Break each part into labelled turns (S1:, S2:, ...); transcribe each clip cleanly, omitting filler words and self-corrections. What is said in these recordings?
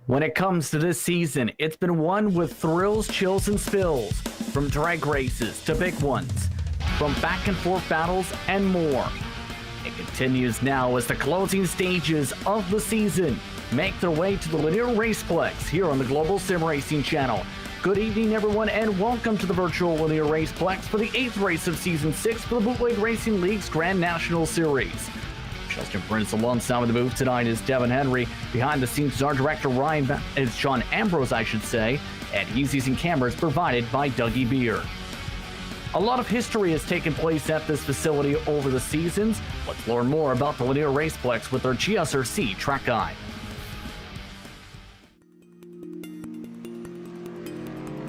S1: When it comes to this season, it's been one with thrills, chills, and spills. From drag races to big ones, from back and forth battles and more. It continues now as the closing stages of the season make their way to the Lanier Raceplex here on the Global SimRacing Channel. Good evening, everyone, and welcome to the virtual Lanier Raceplex for the 8th race of Season 6 for the Bootleg Racing League's Grand National Series. Justin Prince alongside with the booth tonight is Devin Henry. Behind the scenes is our director is John Ambrose, I should say, and he's using cameras provided by Dougie Beer. A lot of history has taken place at this facility over the seasons. Let's learn more about the Lanier Raceplex with our GSRC track guide.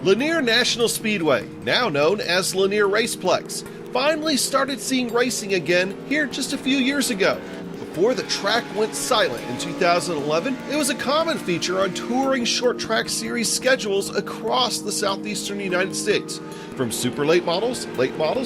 S2: Lanier National Speedway, now known as Lanier Raceplex, finally started seeing racing again here just a few years ago. Before the track went silent in 2011, it was a common feature on touring short track series schedules across the southeastern United States. From super late models,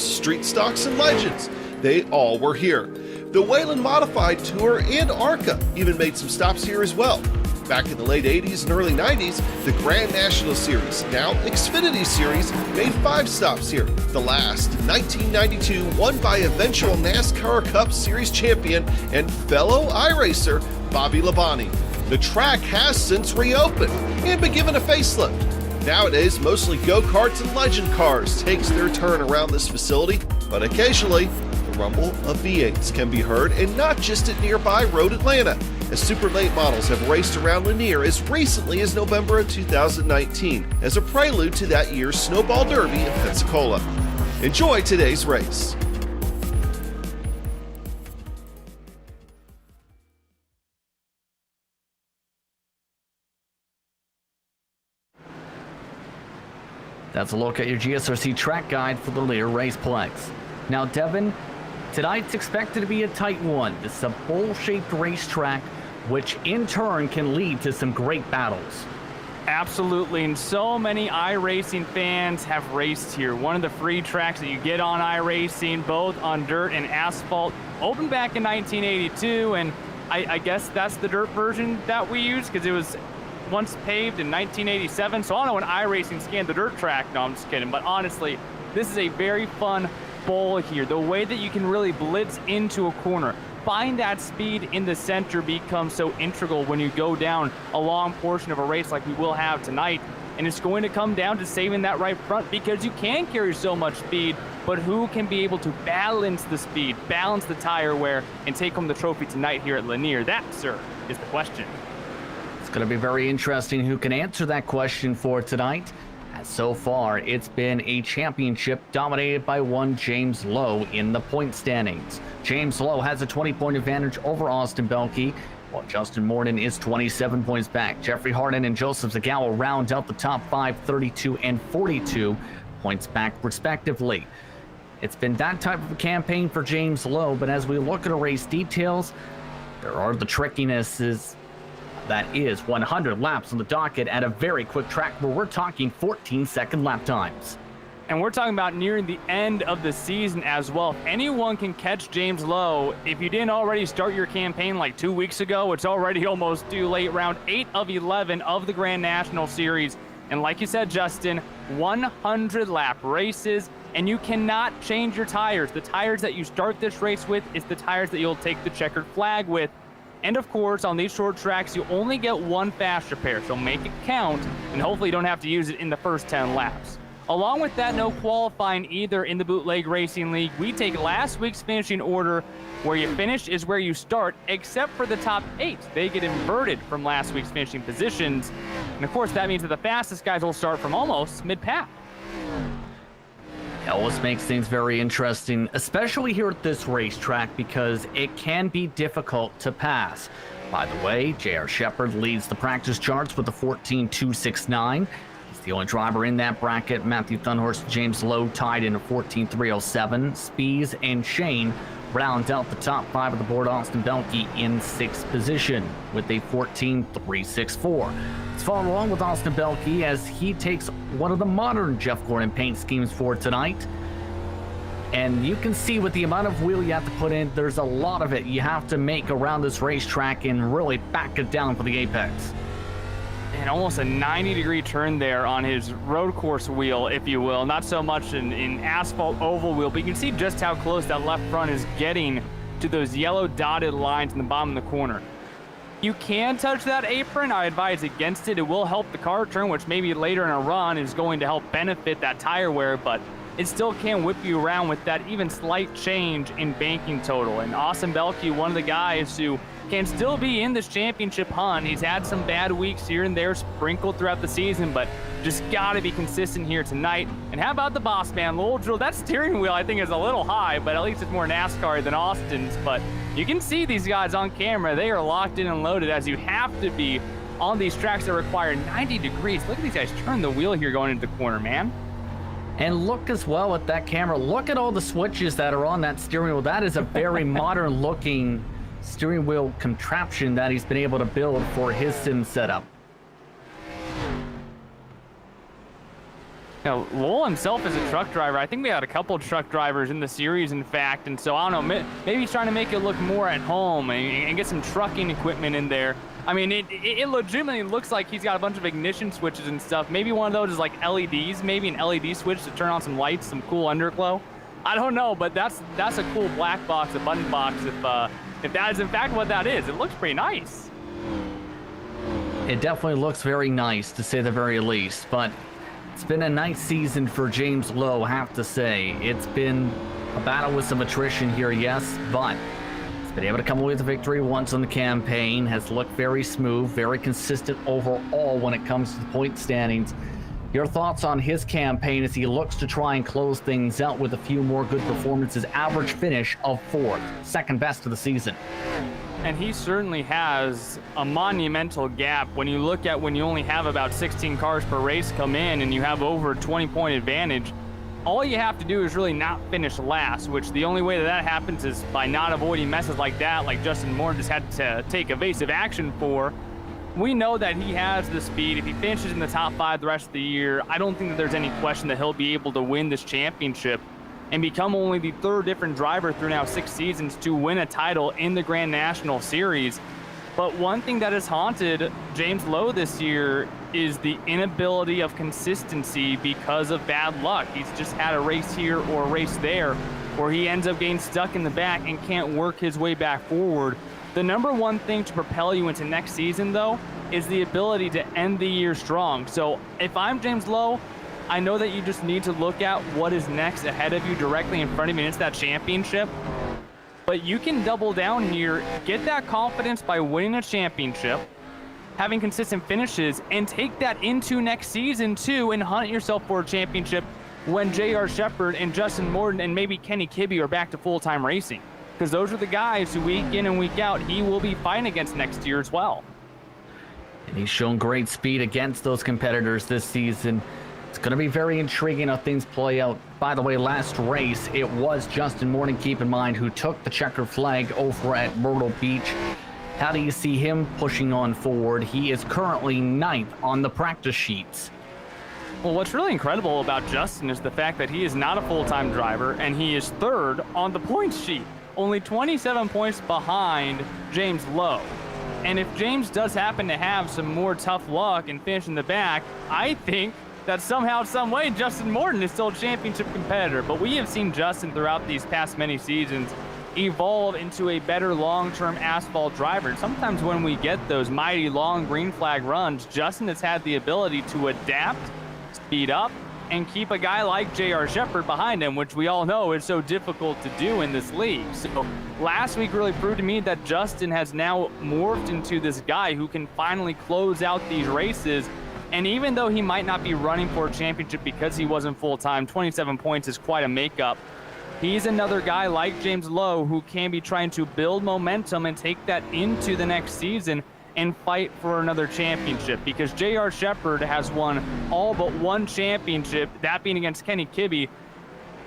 S2: street stocks, and legends, they all were here. The Wayland Modified Tour and ARCA even made some stops here as well. Back in the late 80s and early 90s, the Grand National Series, now Xfinity Series, made 5 stops here. The last, 1992, won by eventual NASCAR Cup Series champion and fellow iRacer, Bobby Labonte. The track has since reopened and been given a facelift. Nowadays, mostly go-karts and legend cars takes their turn around this facility, but occasionally, the rumble of V8s can be heard, and not just at nearby Road Atlanta, as super late models have raced around Lanier as recently as November of 2019 as a prelude to that year's Snowball Derby in Pensacola. Enjoy today's race.
S1: That's a look at your GSRC track guide for the Lanier Raceplex. Now, Devin, tonight's expected to be a tight one. This is a bowl-shaped racetrack, which in turn can lead to some great battles.
S3: Absolutely, and so many iRacing fans have raced here. One of the free tracks that you get on iRacing, both on dirt and asphalt, opened back in 1982, and I guess that's the dirt version that we use because it was once paved in 1987. So I don't know when iRacing scanned the dirt track. No, I'm just kidding. But honestly, this is a very fun bowl here. The way that you can really blitz into a corner, find that speed in the center becomes so integral when you go down a long portion of a race like we will have tonight. And it's going to come down to saving that right front because you can carry so much speed, but who can be able to balance the speed, balance the tire wear, and take home the trophy tonight here at Lanier? That, sir, is the question.
S1: It's going to be very interesting who can answer that question for tonight. As so far, it's been a championship dominated by one James Lowe in the point standings. James Lowe has a 20-point advantage over Austin Belkey, while Justin Morden is 27 points back. Jeffrey Harden and Joseph Zagalo round out the top 5, 32 and 42 points back respectively. It's been that type of a campaign for James Lowe, but as we look at the race details, there are the trickinesses. That is 100 laps on the docket at a very quick track where we're talking 14-second lap times.
S3: And we're talking about nearing the end of the season as well. If anyone can catch James Lowe, if you didn't already start your campaign like 2 weeks ago, it's already almost too late. Round 8 of 11 of the Grand National Series. And like you said, Justin, 100 lap races, and you cannot change your tires. The tires that you start this race with is the tires that you'll take the checkered flag with. And of course, on these short tracks, you only get one fast repair, so make it count, and hopefully you don't have to use it in the first 10 laps. Along with that, no qualifying either in the Bootleg Racing League. We take last week's finishing order. Where you finish is where you start, except for the top 8. They get inverted from last week's finishing positions. And of course, that means that the fastest guys will start from almost mid-pack.
S1: It always makes things very interesting, especially here at this racetrack, because it can be difficult to pass. By the way, J.R. Shepard leads the practice charts with a 14.269. He's the only driver in that bracket. Matthew Thunhorst, James Lowe tied in a 14.307. Spees and Shane round out the top 5 of the board. Austin Belkey in 6th position with a 14.364. Let's follow along with Austin Belkey as he takes one of the modern Jeff Gordon paint schemes for tonight. And you can see with the amount of wheel you have to put in, there's a lot of it you have to make around this racetrack and really back it down for the apex.
S3: and almost a 90-degree turn there on his road course wheel, if you will. Not so much in asphalt oval wheel, but you can see just how close that left front is getting to those yellow dotted lines in the bottom of the corner. You can touch that apron. I advise against it. It will help the car turn, which maybe later in a run is going to help benefit that tire wear, but it still can whip you around with that even slight change in banking total. And Austin Belke, one of the guys who can still be in this championship hunt. He's had some bad weeks here and there sprinkled throughout the season, but just got to be consistent here tonight. And how about the boss man, Lowell Drill? That steering wheel, I think, is a little high, but at least it's more NASCAR than Austin's. But you can see these guys on camera. They are locked in and loaded, as you have to be on these tracks that require 90 degrees. Look at these guys turn the wheel here going into the corner, man.
S1: And look as well at that camera. Look at all the switches that are on that steering wheel. That is a very modern looking steering wheel contraption that he's been able to build for his sim setup.
S3: Now, Lowell himself is a truck driver. I think we had a couple of truck drivers in the series, in fact, and so I don't know, maybe he's trying to make it look more at home and get some trucking equipment in there. I mean, it legitimately looks like he's got a bunch of ignition switches and stuff. Maybe one of those is like LEDs, maybe an LED switch to turn on some lights, some cool underglow. I don't know, but that's a cool black box, a button box, if that is in fact what that is. It looks pretty nice.
S1: It definitely looks very nice, to say the very least, but it's been a nice season for James Lowe, I have to say. It's been a battle with some attrition here, yes, but he's been able to come away with a victory once on the campaign, has looked very smooth, very consistent overall when it comes to the point standings. Your thoughts on his campaign as he looks to try and close things out with a few more good performances? Average finish of 4th, second best of the season.
S3: And he certainly has a monumental gap when you look at when you only have about 16 cars per race come in and you have over a 20-point advantage. All you have to do is really not finish last, which the only way that happens is by not avoiding messes like that, like Justin Moore just had to take evasive action for. We know that he has the speed. If he finishes in the top 5 the rest of the year, I don't think that there's any question that he'll be able to win this championship and become only the 3rd different driver through now 6 seasons to win a title in the Grand National Series. But one thing that has haunted James Lowe this year is the inability of consistency because of bad luck. He's just had a race here or a race there where he ends up getting stuck in the back and can't work his way back forward. The number one thing to propel you into next season, though, is the ability to end the year strong. So if I'm James Lowe, I know that you just need to look at what is next ahead of you directly in front of you, and it's that championship. But you can double down here, get that confidence by winning a championship, having consistent finishes, and take that into next season, too, and hunt yourself for a championship when J.R. Shepard and Justin Morton and maybe Kenny Kibbe are back to full-time racing. Because those are the guys who week in and week out he will be fighting against next year as well.
S1: And he's shown great speed against those competitors this season. It's going to be very intriguing how things play out. By the way, last race, it was Justin Morton, keep in mind, who took the checkered flag over at Myrtle Beach. How do you see him pushing on forward? He is currently 9th on the practice sheets.
S3: Well, what's really incredible about Justin is the fact that he is not a full-time driver, and he is 3rd on the points sheet. Only 27 points behind James Lowe. And if James does happen to have some more tough luck and finish in the back, I think that somehow, some way, Justin Morton is still a championship competitor. But we have seen Justin throughout these past many seasons evolve into a better long-term asphalt driver. And sometimes when we get those mighty long green flag runs, Justin has had the ability to adapt, speed up, and keep a guy like J.R. Shepard behind him, which we all know is so difficult to do in this league. So last week really proved to me that Justin has now morphed into this guy who can finally close out these races. And even though he might not be running for a championship because he wasn't full-time, 27 points is quite a makeup. He's another guy like James Lowe who can be trying to build momentum and take that into the next season and fight for another championship, because J.R. Shepard has won all but one championship, that being against Kenny Kibbe.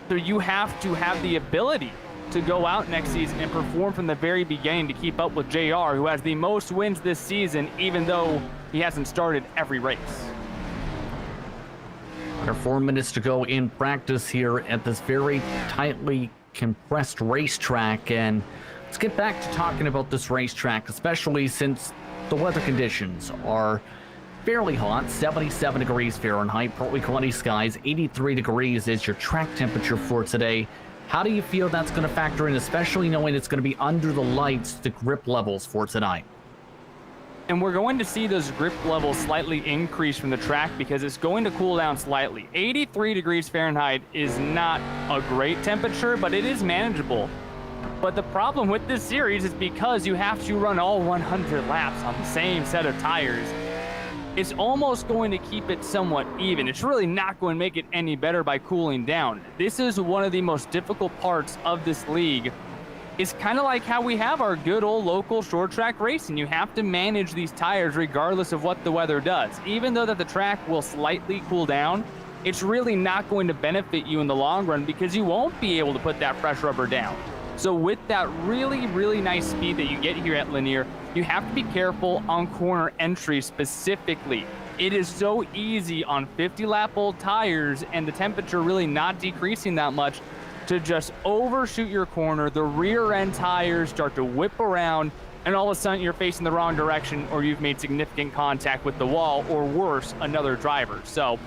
S3: So you have to have the ability to go out next season and perform from the very beginning to keep up with J.R., who has the most wins this season, even though he hasn't started every race.
S1: Under 4 minutes to go in practice here at this very tightly compressed racetrack, and let's get back to talking about this racetrack, especially since the weather conditions are fairly hot, 77 degrees Fahrenheit, partly cloudy skies, 83 degrees is your track temperature for today. How do you feel that's going to factor in, especially knowing it's going to be under the lights, the grip levels for tonight?
S3: And we're going to see those grip levels slightly increase from the track because it's going to cool down slightly. 83 degrees Fahrenheit is not a great temperature, but it is manageable. But the problem with this series is because you have to run all 100 laps on the same set of tires, it's almost going to keep it somewhat even. It's really not going to make it any better by cooling down. This is one of the most difficult parts of this league. It's kind of like how we have our good old local short track racing. You have to manage these tires regardless of what the weather does. Even though that the track will slightly cool down, it's really not going to benefit you in the long run because you won't be able to put that fresh rubber down. So with that really, really nice speed that you get here at Lanier, you have to be careful on corner entry specifically. It is so easy on 50-lap-old tires and the temperature really not decreasing that much to just overshoot your corner. The rear end tires start to whip around and all of a sudden you're facing the wrong direction or you've made significant contact with the wall or worse, another driver. So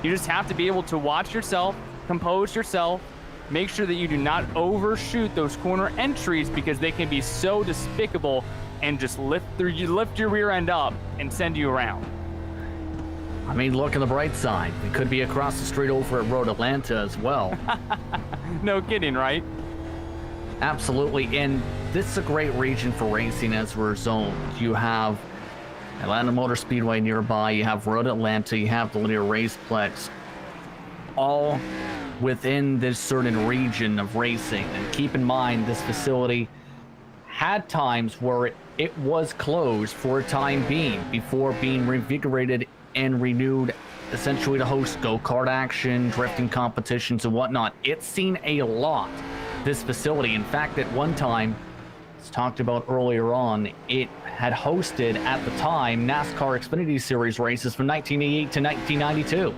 S3: you just have to be able to watch yourself, compose yourself, make sure that you do not overshoot those corner entries because they can be so despicable and just lift your rear end up and send you around.
S1: I mean, look on the bright side. We could be across the street over at Road Atlanta as well.
S3: No kidding, right?
S1: Absolutely, and this is a great region for racing as a result. You have Atlanta Motor Speedway nearby, you have Road Atlanta, you have the Lanier Raceplex, all within this certain region of racing. And keep in mind, this facility had times where it was closed for a time being before being reinvigorated and renewed essentially to host go-kart action, drifting competitions and whatnot. It's seen a lot, this facility. In fact, at one time, as talked about earlier on, it had hosted at the time NASCAR Xfinity Series races from 1988 to 1992.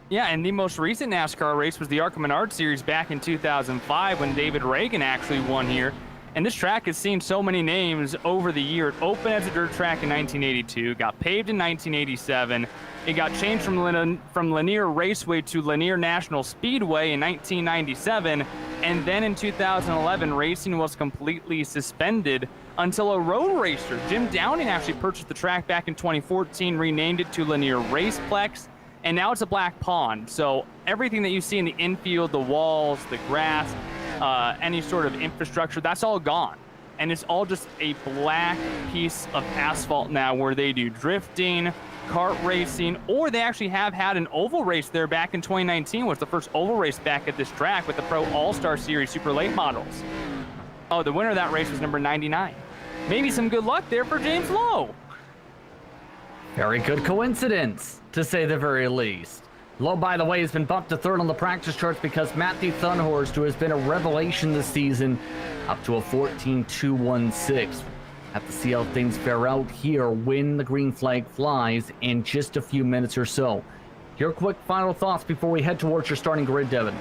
S3: Yeah, and the most recent NASCAR race was the ARCA Menard Series back in 2005 when David Reagan actually won here. And this track has seen so many names over the year. It opened as a dirt track in 1982, got paved in 1987. It got changed from Lanier Raceway to Lanier National Speedway in 1997. And then in 2011, racing was completely suspended until a road racer, Jim Downing, actually purchased the track back in 2014, renamed it to Lanier Raceplex. And now it's a black pond. So everything that you see in the infield, the walls, the grass, any sort of infrastructure, that's all gone. And it's all just a black piece of asphalt now where they do drifting, kart racing, or they actually have had an oval race there back in 2019, was the first oval race back at this track with the Pro All-Star Series Super Late models. Oh, the winner of that race was number 99. Maybe some good luck there for James Lowe.
S1: Very good coincidence, to say the very least. Lowe, by the way, has been bumped to third on the practice charts because Matthew Thunhorst, who has been a revelation this season, up to a 14.216. Have to see how things fare out here when the green flag flies in just a few minutes or so. Your quick final thoughts before we head towards your starting grid, Devin.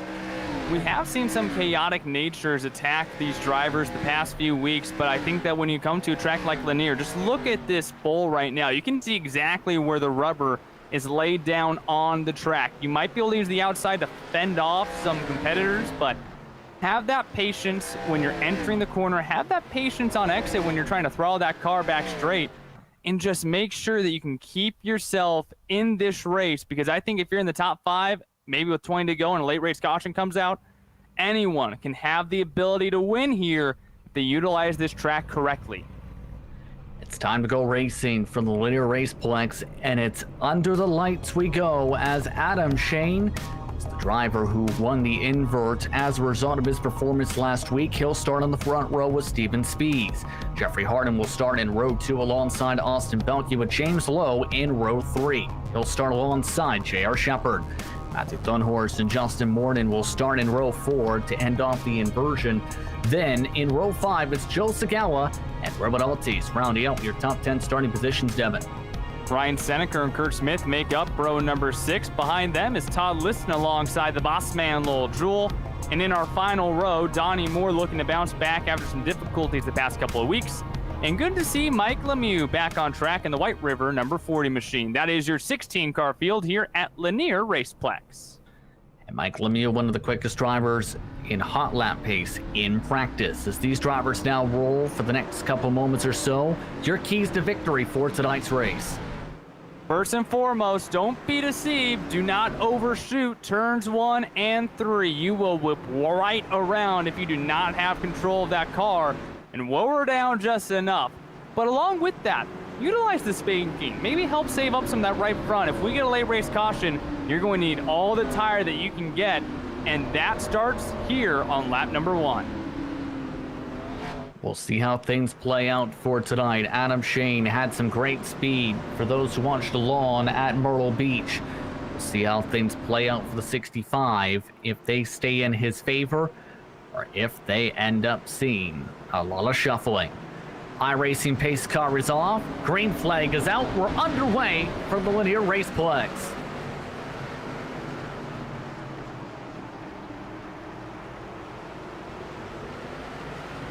S3: We have seen some chaotic natures attack these drivers the past few weeks, but I think that when you come to a track like Lanier, just look at this bowl right now. You can see exactly where the rubber is laid down on the track. You might be able to use the outside to fend off some competitors, but have that patience when you're entering the corner. Have that patience on exit when you're trying to throttle that car back straight, and just make sure that you can keep yourself in this race, because I think if you're in the top 5, maybe with 20 to go and a late race caution comes out, anyone can have the ability to win here if they utilize this track correctly.
S1: It's time to go racing from the Lanier Raceplex, and it's under the lights we go as Adam Shane is the driver who won the invert as a result of his performance last week. He'll start on the front row with Steven Spies. Jeffrey Harden will start in row 2 alongside Austin Belke, with James Lowe in row 3. He'll start alongside J.R. Shepard. Matthew Thunhorst and Justin Morden will start in row 4 to end off the inversion. Then in row 5, it's Joe Sagawa and Robert Altis rounding out your top 10 starting positions, Devin.
S3: Ryan Seneca and Kurt Smith make up row number 6. Behind them is Todd Liston alongside the boss man Lowell Jewell. And in our final row, Donnie Moore looking to bounce back after some difficulties the past couple of weeks. And good to see Mike Lemieux back on track in the White River number 40 machine. That is your 16-car field here at Lanier Raceplex.
S1: And Mike Lemieux, one of the quickest drivers in hot lap pace in practice. As these drivers now roll for the next couple moments or so, your keys to victory for tonight's race.
S3: First and foremost, don't be deceived. Do not overshoot turns 1 and 3. You will whip right around if you do not have control of that car, and while we're down just enough. But along with that, utilize the spanking. Maybe help save up some of that right front. If we get a late race caution, you're going to need all the tire that you can get, and that starts here on lap number 1.
S1: We'll see how things play out for tonight. Adam Shane had some great speed for those who watched along at Myrtle Beach. We'll see how things play out for the 65, if they stay in his favor, or if they end up seeing a lot of shuffling. iRacing pace car is off. Green flag is out. We're underway for the Lanier Raceplex.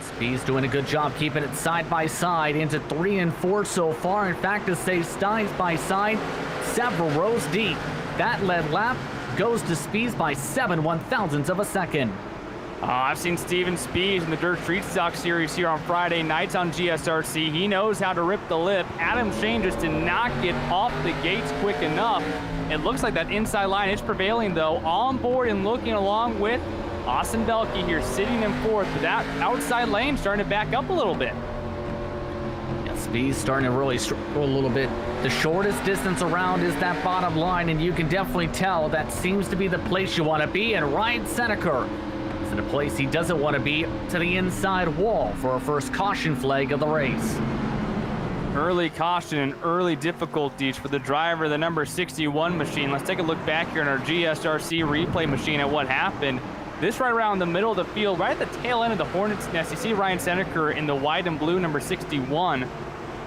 S1: Speed's doing a good job keeping it side by side into 3 and 4 so far. In fact, it stays side by side several rows deep. That lead lap goes to Speeds by 7/1000ths of a second.
S3: I've seen Steven Spees in the Dirt Street Stock Series here on Friday nights on GSRC. He knows how to rip the lip. Adam Shane just did not get off the gates quick enough. It looks like that inside line is prevailing, though. On board and looking along with Austin Belke here, sitting in 4th. But that outside lane starting to back up a little bit.
S1: Yeah, Speed's starting to really struggle a little bit. The shortest distance around is that bottom line, and you can definitely tell that seems to be the place you want to be. And Ryan Seneca is in a place he doesn't want to be, to the inside wall for our first caution flag of the race.
S3: Early caution and early difficulties for the driver of the number 61 machine. Let's take a look back here in our GSRC replay machine at what happened. This right around the middle of the field, right at the tail end of the Hornet's Nest, you see Ryan Seneca in the white and blue number 61.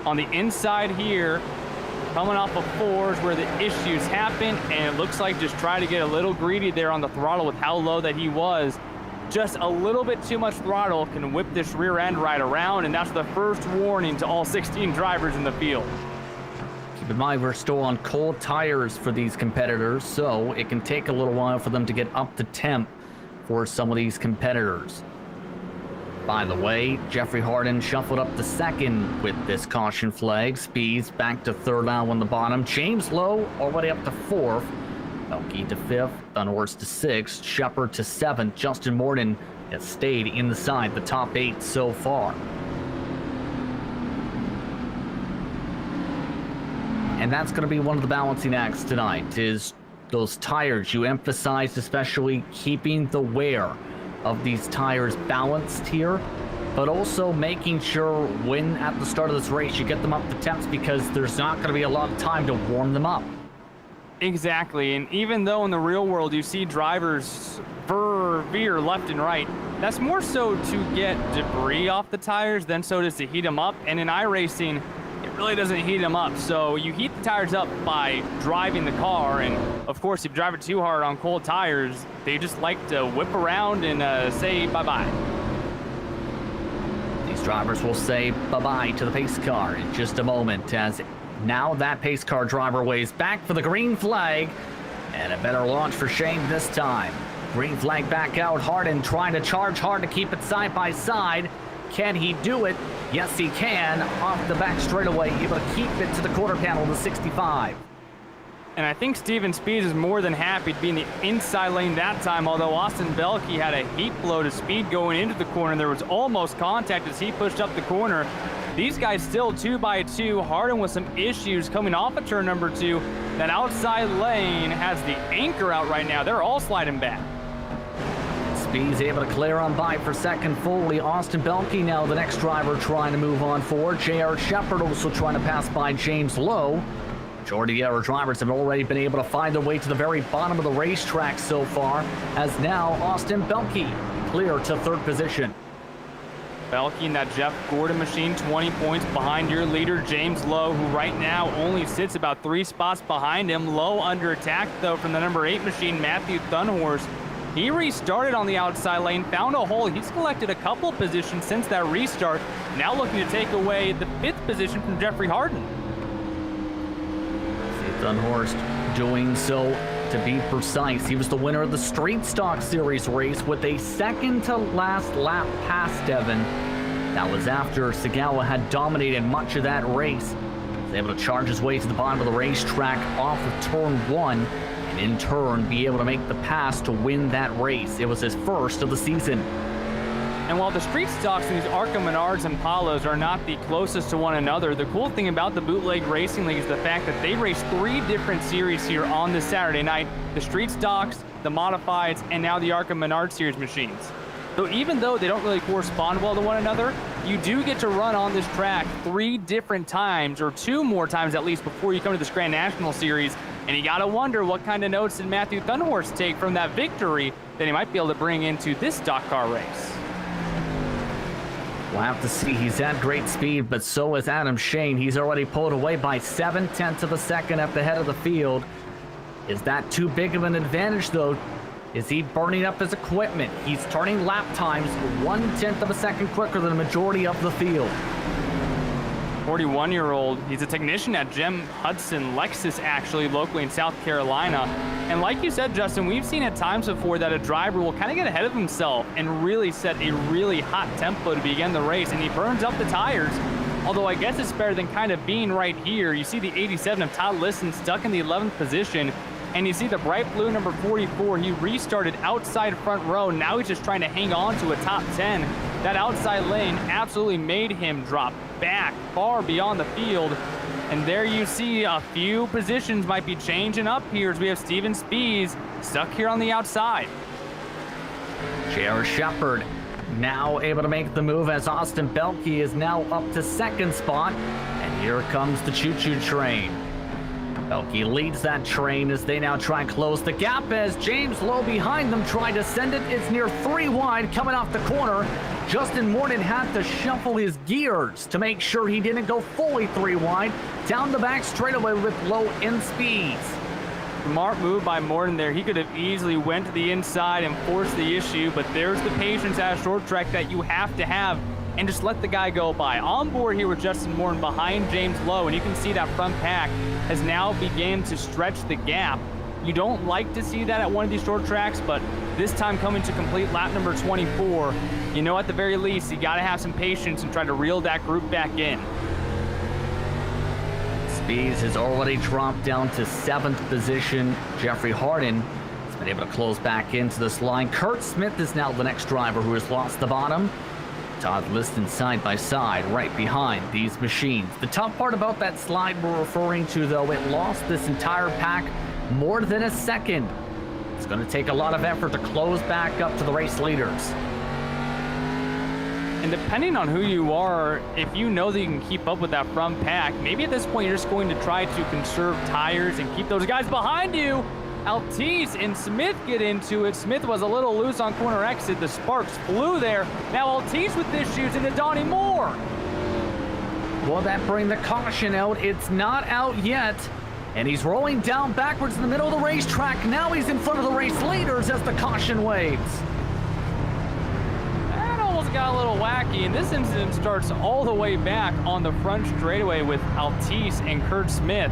S3: On the inside here, coming off of 4s where the issues happen, and it looks like just try to get a little greedy there on the throttle with how low that he was. Just a little bit too much throttle can whip this rear end right around, and that's the first warning to all 16 drivers in the field.
S1: Keep in mind, we're still on cold tires for these competitors, so it can take a little while for them to get up to temp for some of these competitors. By the way, Jeffrey Harden shuffled up to 2nd with this caution flag. Speeds back to 3rd now on the bottom. James Lowe already up to 4th. Belke to 5th, Dunhorst to 6th, Shepard to 7th. Justin Morton has stayed inside the top 8 so far. And that's going to be one of the balancing acts tonight, is those tires. You emphasized especially keeping the wear of these tires balanced here, but also making sure when at the start of this race you get them up to temps, because there's not going to be a lot of time to warm them up.
S3: Exactly, and even though in the real world you see drivers veer left and right, that's more so to get debris off the tires than so just to heat them up. And in iRacing, it really doesn't heat them up. So you heat the tires up by driving the car, and of course if you drive it too hard on cold tires, they just like to whip around and say bye-bye.
S1: These drivers will say bye-bye to the pace car in just a moment, as now that pace car driver waves back for the green flag, and a better launch for Shane this time. Green flag back out. Harden trying to charge hard to keep it side by side. Can he do it? Yes, he can. Off the back straightaway, able to keep it to the quarter panel of the 65.
S3: And I think Steven Speed is more than happy to be in the inside lane that time, although Austin Belke had a heap load of speed going into the corner. There was almost contact as he pushed up the corner. These guys still 2x2. Harden with some issues coming off of turn number 2. That outside lane has the anchor out right now. They're all sliding back.
S1: Speed's able to clear on by for 2nd fully. Austin Belke now the next driver trying to move on forward. J.R. Shepard also trying to pass by James Lowe. Majority of our drivers have already been able to find their way to the very bottom of the racetrack so far, as now Austin Belke clear to 3rd position.
S3: Belke in that Jeff Gordon machine, 20 points behind your leader, James Lowe, who right now only sits about 3 spots behind him. Lowe under attack, though, from the number 8 machine, Matthew Dunhorst. He restarted on the outside lane, found a hole. He's collected a couple positions since that restart. Now looking to take away the 5th position from Jeffrey Harden.
S1: Dunhorst doing so, to be precise. He was the winner of the Street Stock Series race with a second to last lap past Devin. That was after Sagawa had dominated much of that race. He was able to charge his way to the bottom of the racetrack off of turn 1 and in turn be able to make the pass to win that race. It was his first of the season.
S3: And while the street stocks in these ARCA Menards and Palos are not the closest to one another, the cool thing about the Bootleg Racing League is the fact that they race 3 different series here on this Saturday night. The street stocks, the modifieds, and now the ARCA Menard series machines. So even though they don't really correspond well to one another, you do get to run on this track 3 different times, or 2 more times at least, before you come to this Grand National Series. And you gotta wonder what kind of notes did Matthew Thunhorst take from that victory that he might be able to bring into this stock car race.
S1: We'll have to see. He's at great speed, but so is Adam Shane. He's already pulled away by 7/10 of a second at the head of the field. Is that too big of an advantage, though? Is he burning up his equipment? He's turning lap times 1/10 of a second quicker than the majority of the field.
S3: 41-year-old. He's a technician at Gem Hudson Lexus, actually, locally in South Carolina. And like you said, Justin, we've seen at times before that a driver will kind of get ahead of himself and really set a really hot tempo to begin the race, and he burns up the tires. Although I guess it's better than kind of being right here. You see the 87 of Todd Liston stuck in the 11th position, and you see the bright blue number 44. He restarted outside front row. Now he's just trying to hang on to a top 10. That outside lane absolutely made him drop back far beyond the field. And there you see a few positions might be changing up here as we have Steven Spies stuck here on the outside.
S1: J.R. Shepard now able to make the move as Austin Belke is now up to 2nd spot. And here comes the choo-choo train. Belke leads that train as they now try and close the gap as James Lowe behind them tried to send it. It's near 3 wide coming off the corner. Justin Morton had to shuffle his gears to make sure he didn't go fully 3 wide. Down the back straightaway with Lowe in speeds.
S3: Smart move by Morton there. He could have easily went to the inside and forced the issue, but there's the patience at a short track that you have to have and just let the guy go by. On board here with Justin Morton behind James Lowe, and you can see that front pack has now began to stretch the gap. You don't like to see that at one of these short tracks, but this time coming to complete lap number 24, you know, at the very least, you gotta have some patience and try to reel that group back in.
S1: Spies has already dropped down to 7th position. Jeffrey Harden has been able to close back into this line. Kurt Smith is now the next driver who has lost the bottom. Todd Liston side by side right behind these machines. The tough part about that slide we're referring to, though, it lost this entire pack more than a second. It's going to take a lot of effort to close back up to the race leaders.
S3: And depending on who you are, if you know that you can keep up with that front pack, maybe at this point you're just going to try to conserve tires and keep those guys behind you. Altice and Smith get into it. Smith was a little loose on corner exit. The sparks flew there. Now Altice with issues into Donnie Moore.
S1: Will that bring the caution out? It's not out yet. And he's rolling down backwards in the middle of the racetrack. Now he's in front of the race leaders as the caution waves.
S3: That almost got a little wacky, and this incident starts all the way back on the front straightaway with Altice and Kurt Smith.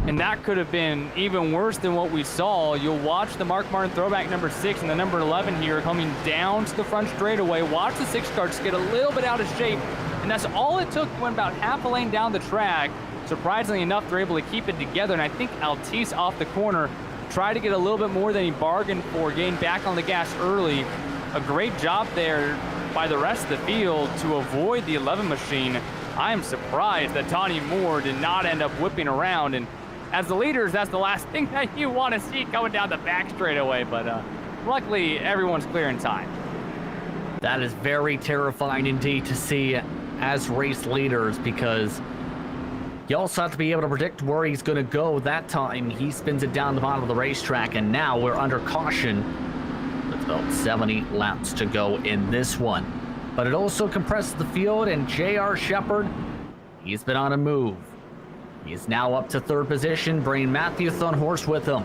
S3: And that could have been even worse than what we saw. You'll watch the Mark Martin throwback number 6 and the number 11 here coming down to the front straightaway. Watch the 6 car just get a little bit out of shape. And that's all it took. Went about half a lane down the track. Surprisingly enough, they're able to keep it together. And I think Altice off the corner tried to get a little bit more than he bargained for, getting back on the gas early. A great job there by the rest of the field to avoid the 11 machine. I am surprised that Donnie Moore did not end up whipping around. And as the leaders, that's the last thing that you want to see coming down the back straightaway, but luckily everyone's clear in time.
S1: That is very terrifying indeed to see as race leaders, because you also have to be able to predict where he's going to go. That time he spins it down the bottom of the racetrack, and now we're under caution with about 70 laps to go in this one. But it also compresses the field, and J.R. Shepard, he's been on a move. He's now up to 3rd position, bringing Matthew Thunhorst with him.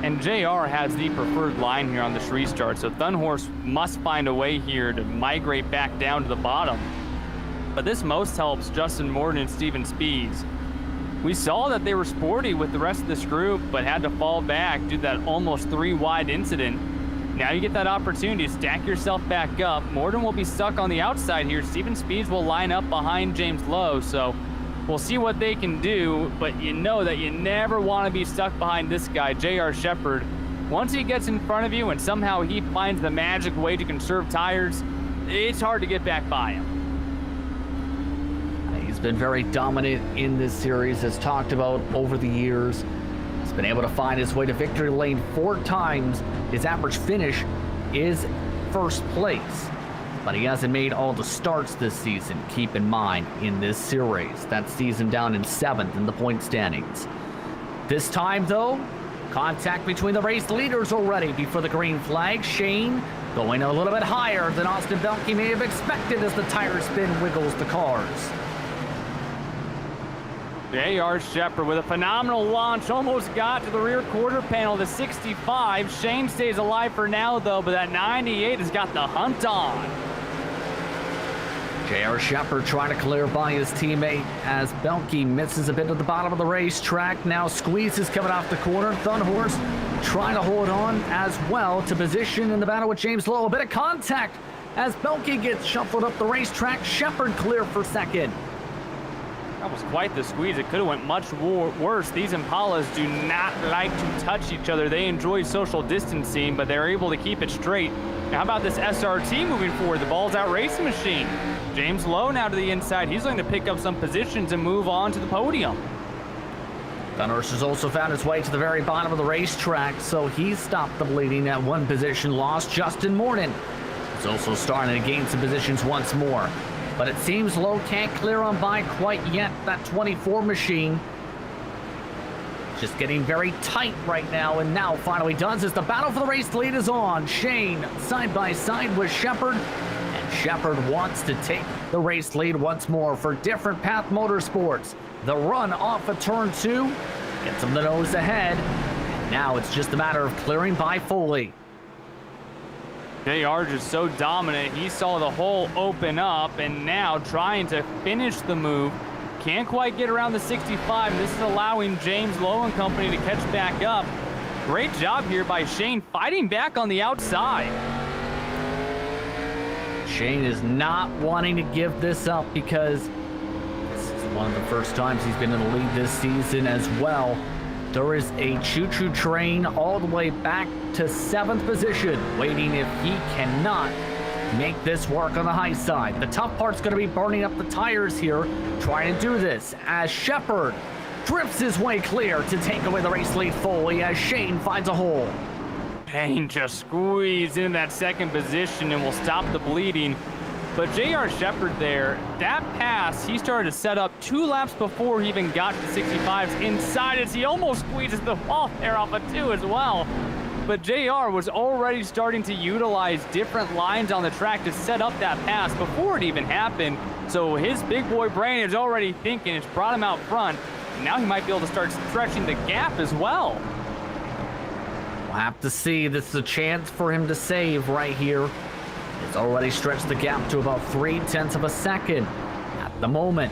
S3: And JR has the preferred line here on this restart, so Thunhorse must find a way here to migrate back down to the bottom. But this most helps Justin Morton and Steven Speeds. We saw that they were sporty with the rest of this group, but had to fall back due to that almost 3-wide incident. Now you get that opportunity to stack yourself back up. Morton will be stuck on the outside here. Steven Speeds will line up behind James Lowe, so we'll see what they can do, but you know that you never want to be stuck behind this guy, J.R. Shepard. Once he gets in front of you and somehow he finds the magic way to conserve tires, it's hard to get back by him.
S1: He's been very dominant in this series, as talked about over the years. He's been able to find his way to victory lane 4 times. His average finish is first place, but he hasn't made all the starts this season, keep in mind, in this series. That sees him down in 7th in the point standings. This time, though, contact between the race leaders already before the green flag. Shane going a little bit higher than Austin Belke may have expected as the tire spin wiggles the cars.
S3: J.R. Shepard with a phenomenal launch, almost got to the rear quarter panel, the 65. Shane stays alive for now, though, but that 98 has got the hunt on.
S1: J.R. Shepard trying to clear by his teammate as Belke misses a bit at the bottom of the racetrack. Now squeezes coming off the corner. Thunhorse trying to hold on as well to position in the battle with James Lowe. A bit of contact as Belke gets shuffled up the racetrack. Shepard clear for second.
S3: That was quite the squeeze. It could have went much worse. These Impalas do not like to touch each other. They enjoy social distancing, but they're able to keep it straight. Now, how about this SRT moving forward? The Balls Out Racing Machine. James Lowe now to the inside. He's going to pick up some positions and move on to the podium.
S1: Thunhorse has also found his way to the very bottom of the racetrack, so he's stopped the bleeding at 1 position lost. Justin Morton is also starting to gain some positions once more. But it seems Lowe can't clear on by quite yet. That 24 machine just getting very tight right now, and now finally does as the battle for the race lead is on. Shane side by side with Shepard, and Shepard wants to take the race lead once more for Different Path Motorsports. The run off of turn 2 gets him the nose ahead, and now it's just a matter of clearing by Foley.
S3: JR just so dominant. He saw the hole open up and now trying to finish the move. Can't quite get around the 65. This is allowing James Lowe and company to catch back up. Great job here by Shane fighting back on the outside.
S1: Shane is not wanting to give this up because this is one of the first times he's been in the lead this season as well. There is a choo-choo train all the way back to 7th position, waiting if he cannot make this work on the high side. The tough part's going to be burning up the tires here, trying to do this as Shepard drifts his way clear to take away the race lead fully as Shane finds a hole.
S3: Shane just squeezed into that 2nd position and will stop the bleeding. But J.R. Shepard there, that pass, he started to set up 2 laps before he even got to the 65s inside as he almost squeezes the wall there off of 2 as well. But JR was already starting to utilize different lines on the track to set up that pass before it even happened. So his big boy brain is already thinking, it's brought him out front. And now he might be able to start stretching the gap as well.
S1: We'll have to see. This is a chance for him to save right here. It's already stretched the gap to about 0.3 of a second at the moment.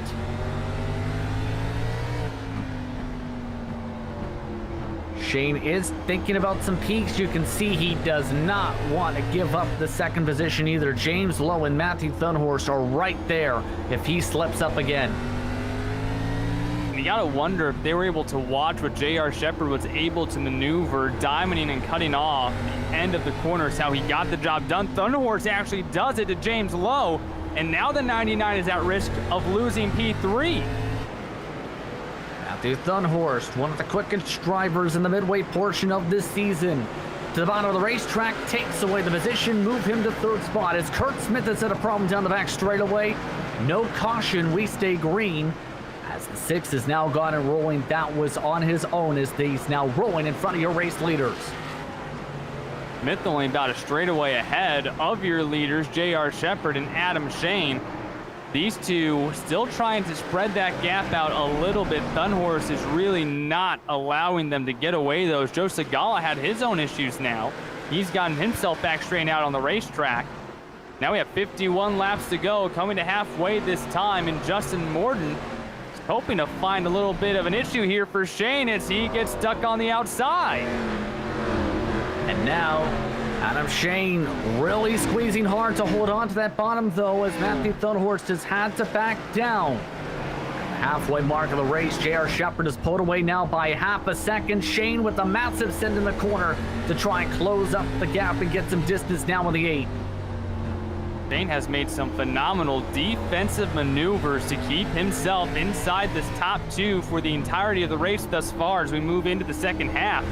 S1: Shane is thinking about some peaks. You can see he does not want to give up the 2nd position either. James Lowe and Matthew Thunhorse are right there if he slips up again.
S3: You gotta wonder if they were able to watch what J.R. Shepard was able to maneuver, diamonding and cutting off the end of the corners, how he got the job done. Thunderhorse actually does it to James Lowe, and now the 99 is at risk of losing P3.
S1: Matthew Thunhorse, one of the quickest drivers in the midway portion of this season, to the bottom of the racetrack, takes away the position, move him to 3rd spot. As Kurt Smith has had a problem down the back straightaway. No caution, we stay green. As the 6 is now gone and rolling, that was on his own as he's now rolling in front of your race leaders.
S3: Smith only about a straightaway ahead of your leaders, J.R. Shepard and Adam Shane. These two still trying to spread that gap out a little bit. Thunhorse is really not allowing them to get away, though. Joe Segala had his own issues now. He's gotten himself back straight out on the racetrack. Now we have 51 laps to go, coming to halfway this time, and Justin Morton is hoping to find a little bit of an issue here for Shane as he gets stuck on the outside.
S1: And now, Adam Shane really squeezing hard to hold on to that bottom, though, as Matthew Thunhorst has had to back down. Halfway mark of the race, J.R. Shepard is pulled away now by half a second. Shane with a massive send in the corner to try and close up the gap and get some distance now on the 8.
S3: Shane has made some phenomenal defensive maneuvers to keep himself inside this top 2 for the entirety of the race thus far as we move into the second half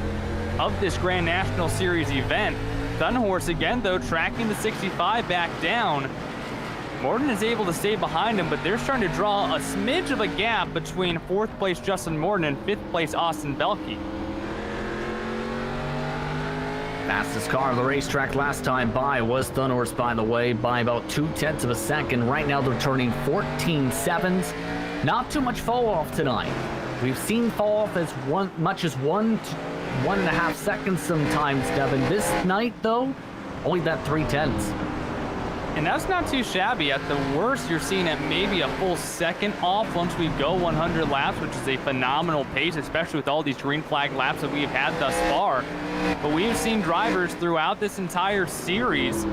S3: of this Grand National Series event. Thunhorse again, though, tracking the 65 back down. Morton is able to stay behind him, but they're starting to draw a smidge of a gap between 4th place Justin Morton and 5th place Austin Belke.
S1: Fastest car on the racetrack last time by was Thunhorse, by the way, by about 0.2 of a second. Right now they're turning 14.7s. Not too much fall off tonight. We've seen fall off as much as 1 to 1.5 seconds sometimes, Devin. This night, though, only that 0.3.
S3: And that's not too shabby. At the worst, you're seeing at maybe a full second off once we go 100 laps, which is a phenomenal pace, especially with all these green flag laps that we've had thus far. But we've seen drivers throughout this entire series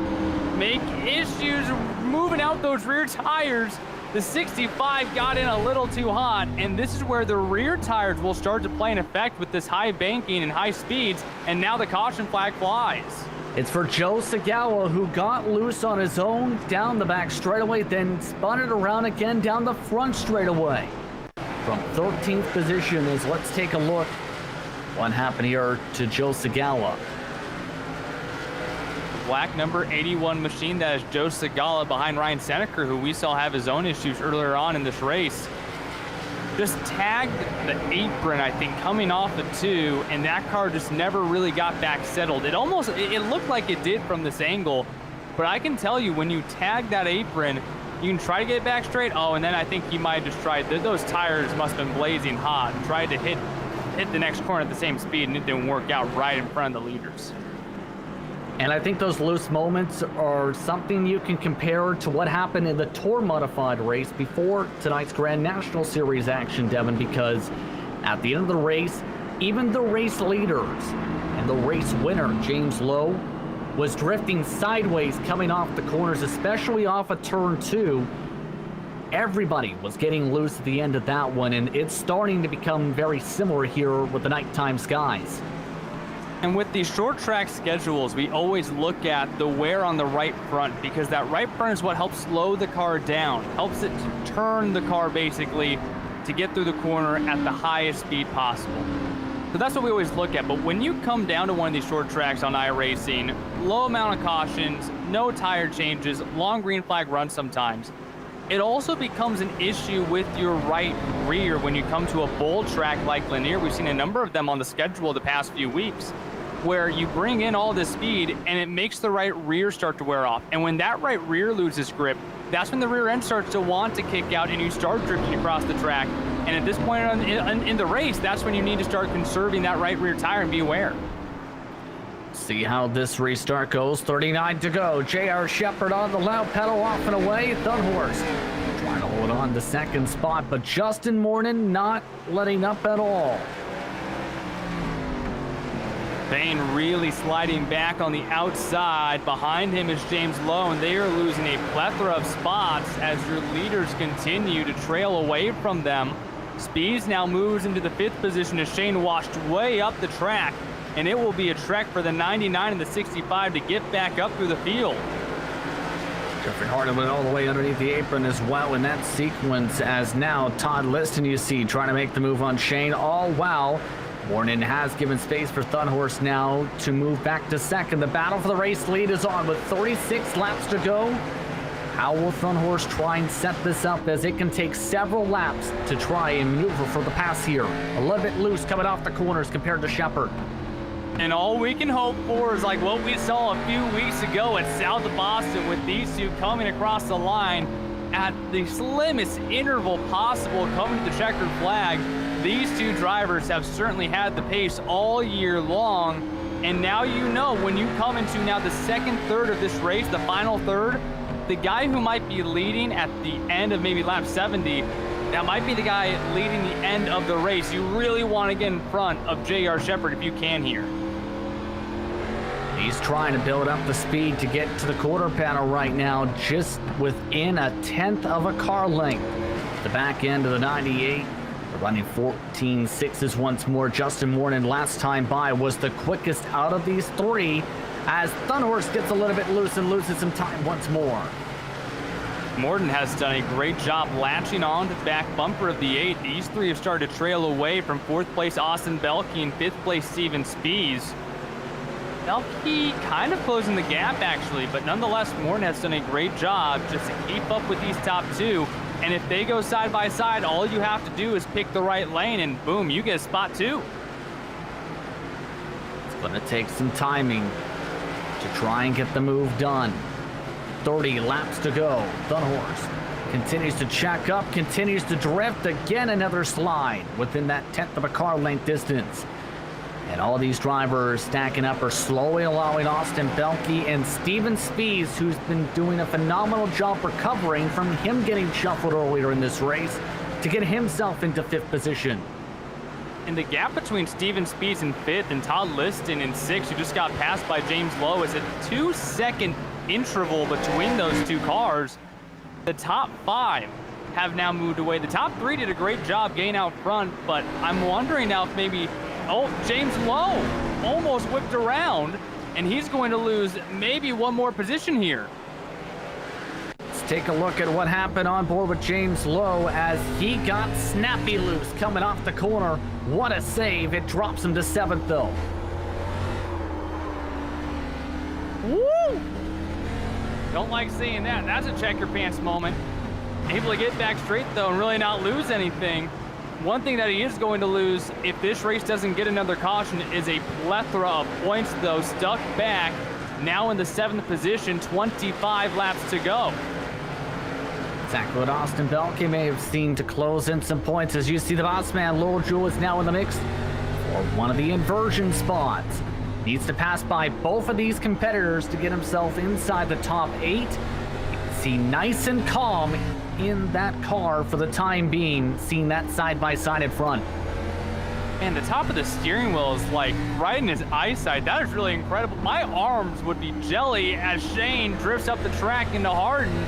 S3: make issues moving out those rear tires. The 65 got in a little too hot, and this is where the rear tires will start to play an effect with this high banking and high speeds, and now the caution flag flies.
S1: It's for Joe Segala, who got loose on his own down the back straightaway, then spun it around again down the front straightaway. From 13th position is, let's take a look what happened here to Joe Segala.
S3: Black number 81 machine, that is Joe Segala behind Ryan Seneker, who we saw have his own issues earlier on in this race. Just tagged the apron, I think, coming off the 2, and that car just never really got back settled. It looked like it did from this angle, but I can tell you when you tag that apron, you can try to get it back straight. Oh, and then I think you might have just tried, those tires must have been blazing hot, and tried to hit the next corner at the same speed, and it didn't work out right in front of the leaders.
S1: And I think those loose moments are something you can compare to what happened in the Tour Modified race before tonight's Grand National Series action, Devin, because at the end of the race, even the race leaders and the race winner, James Lowe, was drifting sideways coming off the corners, especially off of turn 2. Everybody was getting loose at the end of that one, and it's starting to become very similar here with the nighttime skies.
S3: And with these short track schedules, we always look at the wear on the right front, because that right front is what helps slow the car down, helps it to turn the car basically to get through the corner at the highest speed possible. So that's what we always look at. But when you come down to one of these short tracks on iRacing, low amount of cautions, no tire changes, long green flag runs sometimes, it also becomes an issue with your right rear when you come to a bowl track like Lanier. We've seen a number of them on the schedule the past few weeks, where you bring in all this speed and it makes the right rear start to wear off. And when that right rear loses grip, that's when the rear end starts to want to kick out and you start drifting across the track. And at this point in the race, that's when you need to start conserving that right rear tire and be aware.
S1: See how this restart goes. 39 to go. J.R. Shepard on the loud pedal, off and away. Thunhorse trying to hold on to second spot, but Justin Morton not letting up at all.
S3: Payne really sliding back on the outside. Behind him is James Lowe, and they are losing a plethora of spots as your leaders continue to trail away from them. Speeds now moves into the 5th position as Shane washed way up the track, and it will be a trek for the 99 and the 65 to get back up through the field.
S1: Jeffrey Harden went all the way underneath the apron as well in that sequence, as now Todd Liston, you see, trying to make the move on Shane, all while Morton has given space for Thunhorse now to move back to second. The battle for the race lead is on with 36 laps to go. How will Thunhorse try and set this up, as it can take several laps to try and maneuver for the pass here? A little bit loose coming off the corners compared to Shepard.
S3: And all we can hope for is like what we saw a few weeks ago at South of Boston with these two coming across the line. at the slimmest interval possible coming to the checkered flag. These two drivers have certainly had the pace all year long, and now you know when you come into now the second third of this race, the final third, the guy who might be leading at the end of maybe lap 70, that might be the guy leading the end of the race. You really want to get in front of J.R. Shepherd if you can here.
S1: He's trying to build up the speed to get to the quarter panel right now, just within a tenth of a car length. The back end of the 98, running 14.6s once more. Justin Morton last time by was the quickest out of these three, as Thunhorse gets a little bit loose and loses some time once more.
S3: Morton has done a great job latching on to the back bumper of the 8. These three have started to trail away from 4th place Austin Belke and 5th place Steven Spies. Belke kind of closing the gap actually, but nonetheless Morton has done a great job just to keep up with these top two. And if they go side by side, all you have to do is pick the right lane and boom, you get a spot two.
S1: It's going to take some timing to try and get the move done. 30 laps to go. Thunhorse continues to check up, continues to drift. Again, another slide within that tenth of a car length distance. And all these drivers stacking up are slowly allowing Austin Belke and Steven Spies, who's been doing a phenomenal job recovering from him getting shuffled earlier in this race, to get himself into 5th position.
S3: And the gap between Steven Spies in 5th and Todd Liston in 6th, who just got passed by James Lowe, is a 2-second interval between those two cars. The top 5 have now moved away. The top 3 did a great job getting out front, but I'm wondering now if maybe, oh, James Lowe almost whipped around, and he's going to lose maybe one more position here.
S1: Let's take a look at what happened on board with James Lowe as he got snappy loose coming off the corner. What a save. It drops him to 7th though.
S3: Woo! Don't like seeing that. That's a check your pants moment. Able to get back straight though and really not lose anything. One thing that he is going to lose if this race doesn't get another caution is a plethora of points though, stuck back now in the 7th position, 25 laps to go.
S1: Exactly what Austin Belke may have seen to close in some points. As you see, the boss man, Lowell Jewell, is now in the mix for one of the inversion spots. Needs to pass by both of these competitors to get himself inside the top 8. You can see nice and calm in that car for the time being, seeing that side-by-side in front.
S3: And the top of the steering wheel is like right in his eyesight. That is really incredible. My arms would be jelly as Shane drifts up the track into Hardin.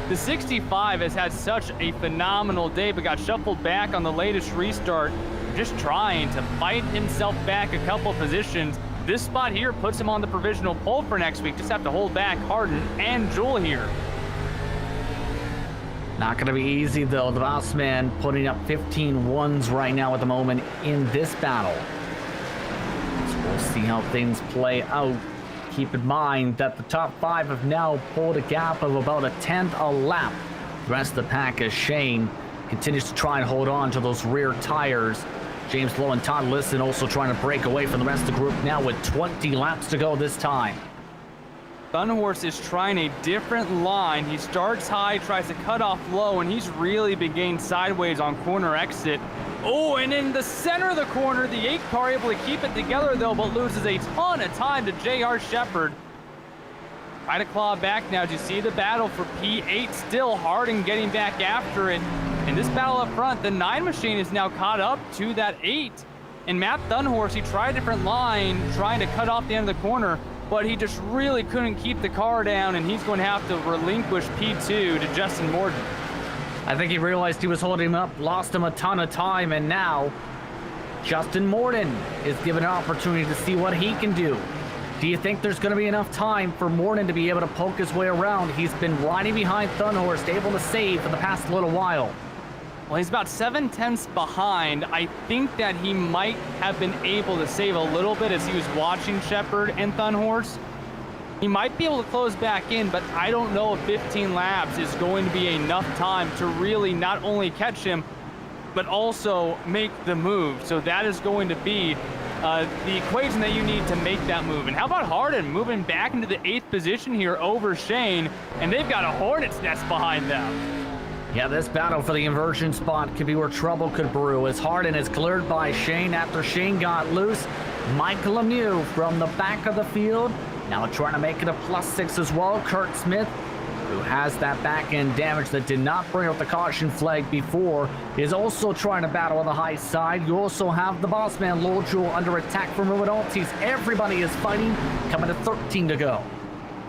S3: The 65 has had such a phenomenal day, but got shuffled back on the latest restart, just trying to fight himself back a couple positions. This spot here puts him on the provisional pole for next week. Just have to hold back Hardin and Jewell here.
S1: Not going to be easy, though. The boss man putting up 15 ones right now at the moment in this battle. So we'll see how things play out. Keep in mind that the top 5 have now pulled a gap of about a 10th a lap. The rest of the pack, as Shane continues to try and hold on to those rear tires. James Lowe and Todd Liston also trying to break away from the rest of the group now with 20 laps to go this time.
S3: Thunhorse is trying a different line. He starts high, tries to cut off low, and he's really been getting sideways on corner exit. Oh, and in the center of the corner, the 8 car able to keep it together though, but loses a ton of time to J.R. Shepherd. Try to claw back now. Do you see the battle for P8 still? Harding getting back after it. In this battle up front, the 9 machine is now caught up to that 8. And Matt Thunhorse, he tried a different line, trying to cut off the end of the corner, but he just really couldn't keep the car down, and he's going to have to relinquish P2 to Justin Morton.
S1: I think he realized he was holding him up, lost him a ton of time, and now Justin Morton is given an opportunity to see what he can do. Do you think there's going to be enough time for Morton to be able to poke his way around? He's been riding behind Thunhorse, able to save for the past little while.
S3: Well, he's about 7/10 behind. I think that he might have been able to save a little bit as he was watching Shepherd and Thunhorse. He might be able to close back in, but I don't know if 15 laps is going to be enough time to really not only catch him, but also make the move. So that is going to be the equation that you need to make that move. And how about Harden moving back into the 8th position here over Shane, and they've got a hornet's nest behind them.
S1: Yeah, this battle for the inversion spot could be where trouble could brew, as Harden is cleared by Shane after Shane got loose. Michael Lemieux from the back of the field, now trying to make it a +6 as well. Kurt Smith, who has that back end damage that did not bring up the caution flag before, is also trying to battle on the high side. You also have the boss man, Lord Jewel, under attack from Ruinalties. Everybody is fighting, coming to 13 to go.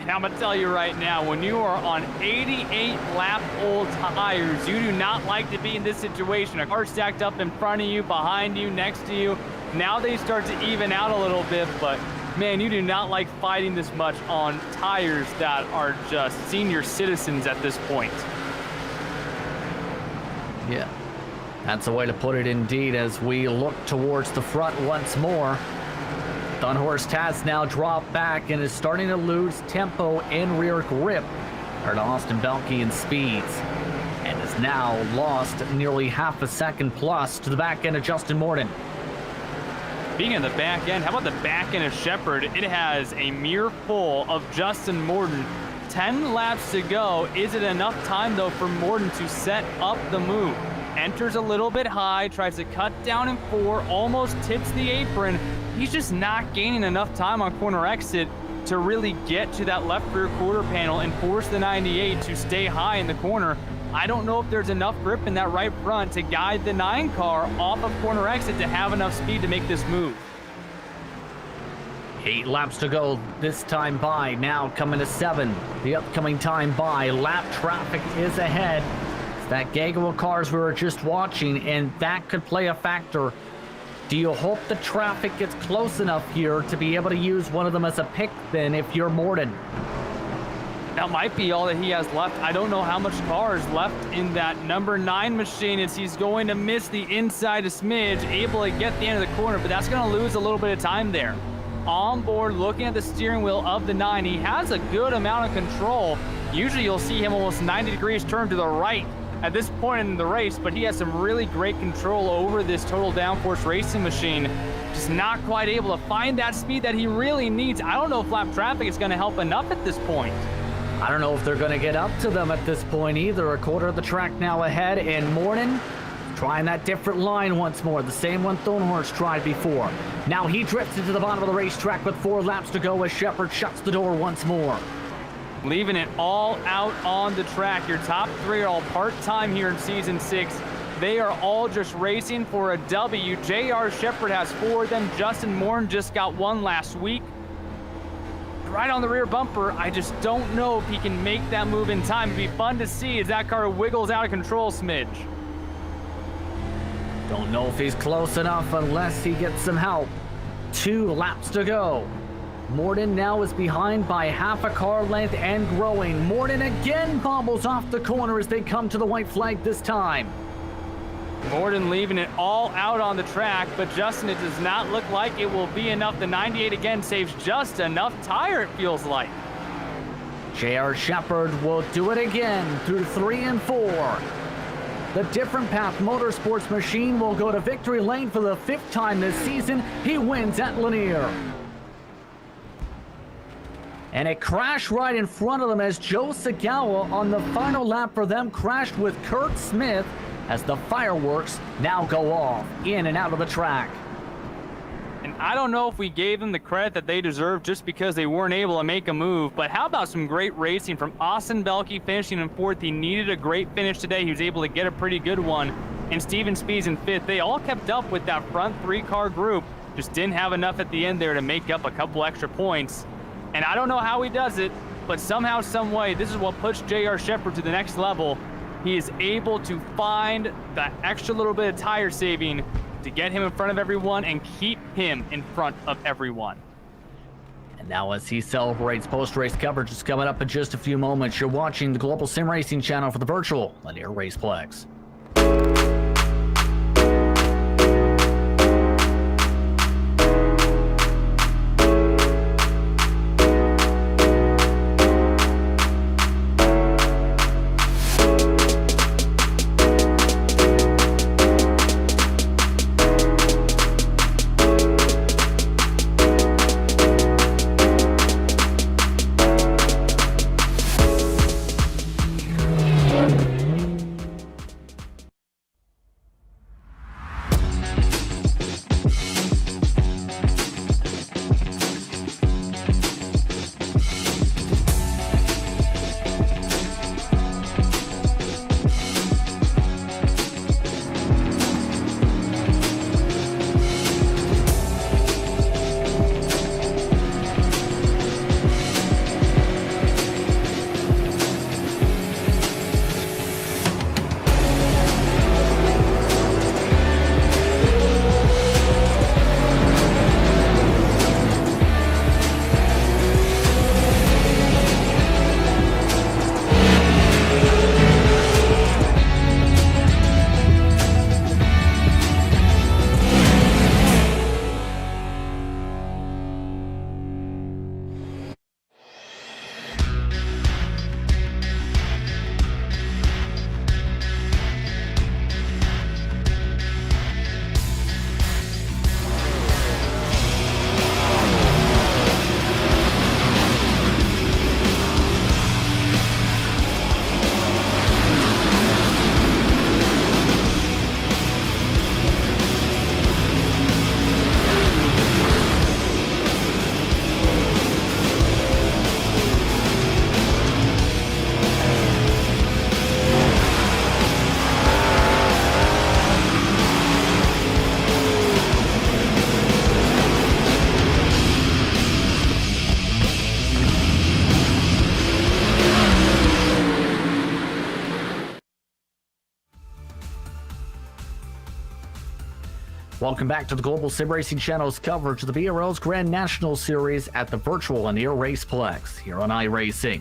S3: And I'm going to tell you right now, when you are on 88-lap-old tires, you do not like to be in this situation. A car stacked up in front of you, behind you, next to you. Now they start to even out a little bit, but man, you do not like fighting this much on tires that are just senior citizens at this point.
S1: Yeah, that's a way to put it indeed, as we look towards the front once more. Dunhorst has now dropped back and is starting to lose tempo and rear grip compared to Austin Belke in speeds, and has now lost nearly half a second plus to the back end of Justin Morton.
S3: Being in the back end, how about the back end of Shepard? It has a mere full of Justin Morton. 10 laps to go. Is it enough time, though, for Morton to set up the move? Enters a little bit high, tries to cut down in 4, almost tips the apron. He's just not gaining enough time on corner exit to really get to that left rear quarter panel and force the 98 to stay high in the corner. I don't know if there's enough grip in that right front to guide the 9 car off of corner exit to have enough speed to make this move.
S1: 8 laps to go this time by, now coming to 7. The upcoming time by, lap traffic is ahead. It's that gaggle of cars we were just watching, and that could play a factor. Do you hope the traffic gets close enough here to be able to use one of them as a pick then if you're Morton?
S3: That might be all that he has left. I don't know how much car is left in that number 9 machine, as he's going to miss the inside a smidge, able to get the end of the corner, but that's going to lose a little bit of time there. On board, looking at the steering wheel of the 9, he has a good amount of control. Usually you'll see him almost 90 degrees turn to the right at this point in the race, but he has some really great control over this total downforce racing machine. Just not quite able to find that speed that he really needs. I don't know if lap traffic is going to help enough at this point.
S1: I don't know if they're going to get up to them at this point either. A quarter of the track now ahead, and Morton trying that different line once more, the same one Thornhorst tried before. Now he drifts into the bottom of the racetrack with 4 laps to go as Shepard shuts the door once more.
S3: Leaving it all out on the track. Your top 3 are all part-time here in Season 6. They are all just racing for a W. J.R. Shepard has 4 of them. Justin Morton just got 1 last week. Right on the rear bumper. I just don't know if he can make that move in time. It'd be fun to see as that car wiggles out of control smidge.
S1: Don't know if he's close enough unless he gets some help. 2 laps to go. Morton now is behind by half a car length and growing. Morton again bobbles off the corner as they come to the white flag this time.
S3: Morton leaving it all out on the track, but Justin, it does not look like it will be enough. The 98 again saves just enough tire, it feels like.
S1: J.R. Shepard will do it again through 3 and 4. The Different Path Motorsports machine will go to victory lane for the 5th time this season. He wins at Lanier. And it crashed right in front of them as Joe Sagawa on the final lap for them crashed with Kurt Smith as the fireworks now go off in and out of the track.
S3: And I don't know if we gave them the credit that they deserve just because they weren't able to make a move, but how about some great racing from Austin Belke finishing in 4th. He needed a great finish today. He was able to get a pretty good one. And Steven Spees in 5th. They all kept up with that front 3-car group, just didn't have enough at the end there to make up a couple extra points. And I don't know how he does it, but somehow, some way, this is what puts J.R. Shepard to the next level. He is able to find that extra little bit of tire saving to get him in front of everyone and keep him in front of everyone.
S1: And now as he celebrates, post-race coverage is coming up in just a few moments. You're watching the Global SimRacing Channel for the virtual Lanier Raceplex. Welcome back to the Global SimRacing Channel's coverage of the BRL's Grand National Series at the virtual Lanier Raceplex here on iRacing.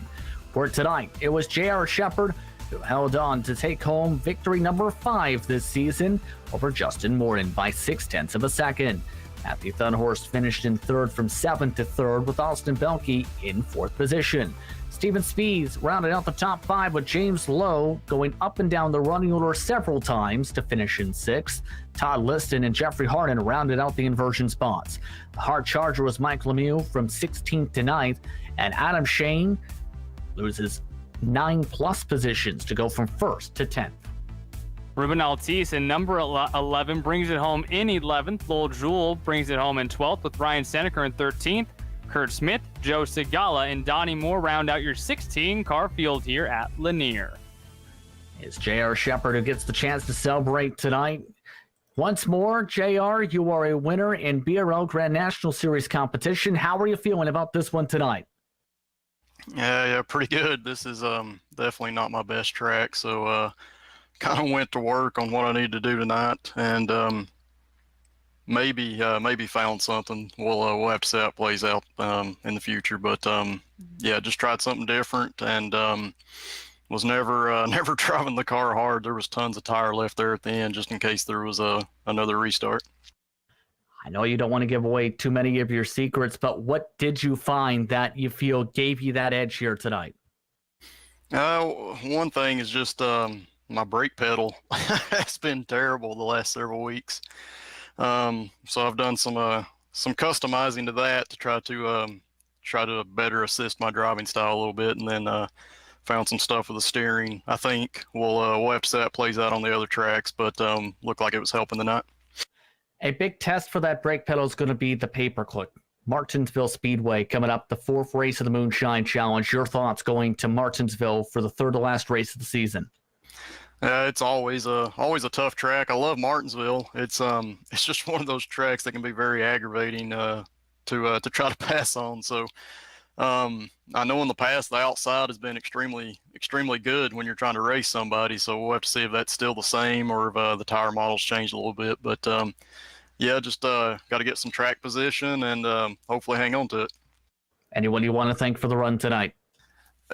S1: For tonight, it was J.R. Shepard who held on to take home victory number 5 this season over Justin Morton by 0.6 of a second. Matthew Thunhorst finished in third from 7th to 3rd, with Austin Belke in 4th position. Steven Spies rounded out the top 5, with James Lowe going up and down the running order several times to finish in 6th. Todd Liston and Jeffrey Harden rounded out the inversion spots. The hard charger was Mike Lemieux from 16th to 9th, and Adam Shane loses 9+ positions to go from 1st to 10th.
S3: Ruben Altice in number 11 brings it home in 11th. Lowell Jewell brings it home in 12th, with Ryan Seneca in 13th. Kurt Smith, Joe Segala, and Donnie Moore round out your 16-car field here at Lanier.
S1: It's J.R. Shepard who gets the chance to celebrate tonight. Once more, J.R., you are a winner in BRL Grand National Series competition. How are you feeling about this one tonight?
S4: Yeah, pretty good. This is definitely not my best track, so kind of went to work on what I need to do tonight, and maybe found something. We'll have to see how it plays out in the future, but yeah, just tried something different, and was never driving the car hard. There was tons of tire left there at the end just in case there was another restart.
S1: I know you don't want to give away too many of your secrets, but what did you find that you feel gave you that edge here tonight?
S4: One thing is just my brake pedal has been terrible the last several weeks. So I've done some customizing to that to try to better assist my driving style a little bit, and then found some stuff with the steering. I think we'll have to see how it plays out on the other tracks, but looked like it was helping tonight.
S1: A big test for that brake pedal is going to be the paperclip. Martinsville Speedway coming up, the 4th race of the Moonshine Challenge. Your thoughts going to Martinsville for the 3rd to last race of the season?
S4: It's always a tough track. I love Martinsville. It's just one of those tracks that can be very aggravating to try to pass on. So I know in the past the outside has been extremely good when you're trying to race somebody. So we'll have to see if that's still the same or if the tire model's changed a little bit. But yeah, just got to get some track position and hopefully hang on to it.
S1: Anyone you want to thank for the run tonight?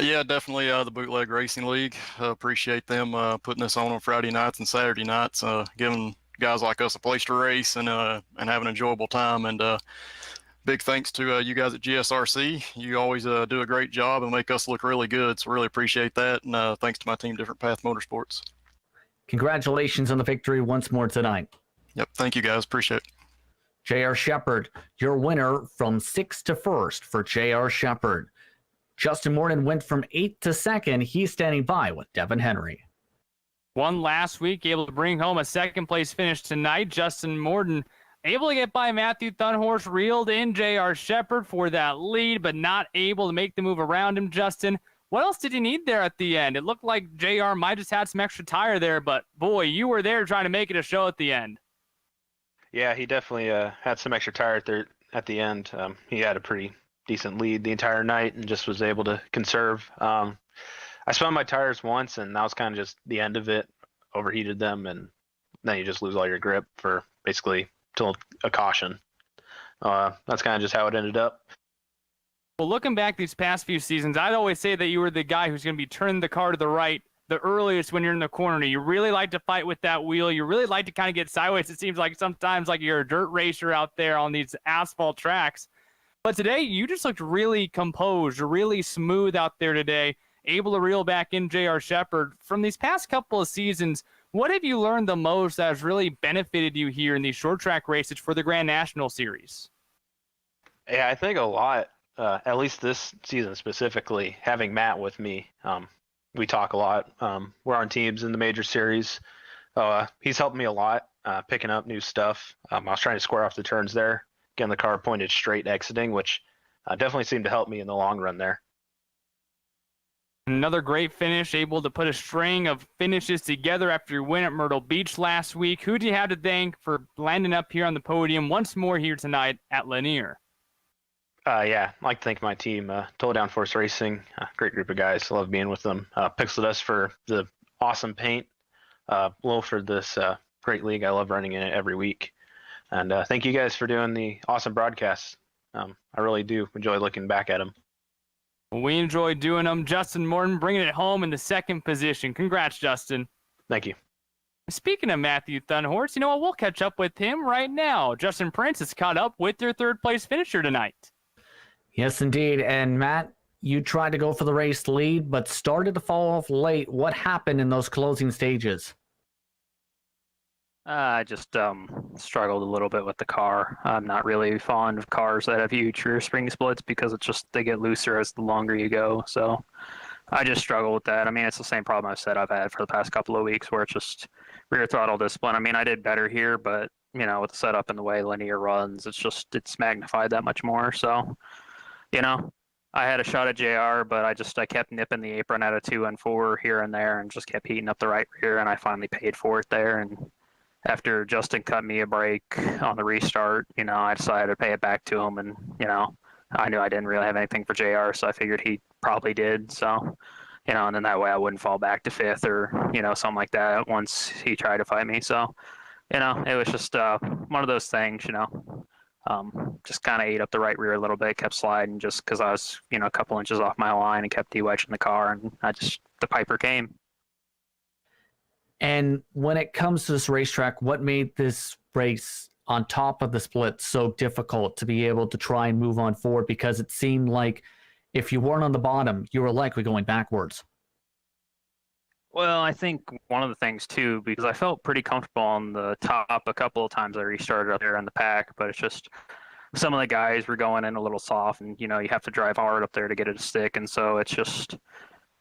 S4: Yeah, definitely the Bootleg Racing League. Appreciate them putting this on Friday nights and Saturday nights, giving guys like us a place to race and have an enjoyable time. And big thanks to you guys at GSRC. You always do a great job and make us look really good, so really appreciate that. And thanks to my team, Different Path Motorsports.
S1: Congratulations on the victory once more tonight.
S4: Yep, thank you guys. Appreciate it.
S1: J.R. Shepard, your winner from 6th to 1st for J.R. Shepard. Justin Morton went from 8th to 2nd. He's standing by with Devin Henry.
S3: Won last week, able to bring home a 2nd place finish tonight. Justin Morton able to get by Matthew Thunhorst, reeled in J.R. Shepard for that lead, but not able to make the move around him. Justin, what else did you need there at the end? It looked like J.R. might just had some extra tire there, but boy, you were there trying to make it a show at the end.
S5: Yeah, he definitely had some extra tire there at the end. He had a pretty decent lead the entire night and just was able to conserve. I spun my tires once, and that was kind of just the end of it. Overheated them, and then you just lose all your grip for basically till a caution. That's kind of just how it ended up.
S3: Well, looking back these past few seasons, I'd always say that you were the guy who's going to be turning the car to the right the earliest when you're in the corner. You really like to fight with that wheel. You really like to kind of get sideways. It seems like sometimes like you're a dirt racer out there on these asphalt tracks. But today, you just looked really composed, really smooth out there today, able to reel back in J.R. Shepard. From these past couple of seasons, what have you learned the most that has really benefited you here in these short track races for the Grand National Series?
S5: Yeah, I think a lot, at least this season specifically, having Matt with me. We talk a lot. We're on teams in the major series. He's helped me a lot, picking up new stuff. I was trying to square off the turns there, getting the car pointed straight exiting, which definitely seemed to help me in the long run there.
S3: Another great finish, able to put a string of finishes together after your win at Myrtle Beach last week. Who do you have to thank for landing up here on the podium once more here tonight at Lanier?
S5: Yeah, I'd like to thank my team, Total Downforce Racing, great group of guys. I love being with them. Pixel Dust for the awesome paint. Blow for this great league. I love running in it every week. And thank you guys for doing the awesome broadcasts. I really do enjoy looking back at them.
S3: We enjoy doing them. Justin Morton bringing it home in the second position. Congrats, Justin.
S5: Thank you.
S3: Speaking of Matthew Thunhorse, you know what? We'll catch up with him right now. Justin Prince is caught up with their third place finisher tonight.
S1: Yes, indeed. And Matt, you tried to go for the race lead, but started to fall off late. What happened in those closing stages?
S6: I just struggled a little bit with the car. I'm not really fond of cars that have huge rear spring splits because they get looser as the longer you go. So I just struggle with that. I mean, it's the same problem I've had for the past couple of weeks where it's just rear throttle discipline. I mean, I did better here, but with the setup and the way Lanier runs, it's magnified that much more. So, I had a shot at JR, but I kept nipping the apron out of 2 and 4 here and there and just kept heating up the right rear, and I finally paid for it there. And after Justin cut me a break on the restart, I decided to pay it back to him, and I knew I didn't really have anything for JR, so I figured he probably did. So, and then that way I wouldn't fall back to 5th or, something like that once he tried to fight me. So, it was just one of those things, just kind of ate up the right rear a little bit, kept sliding just because I was, a couple inches off my line and kept de-wedging the car, and the Piper came.
S1: And when it comes to this racetrack, what made this race on top of the split so difficult to be able to try and move on forward? Because it seemed like if you weren't on the bottom, you were likely going backwards.
S6: Well, I think one of the things too, because I felt pretty comfortable on the top a couple of times I restarted up there in the pack, but it's just some of the guys were going in a little soft, and you have to drive hard up there to get it to stick, and so it's just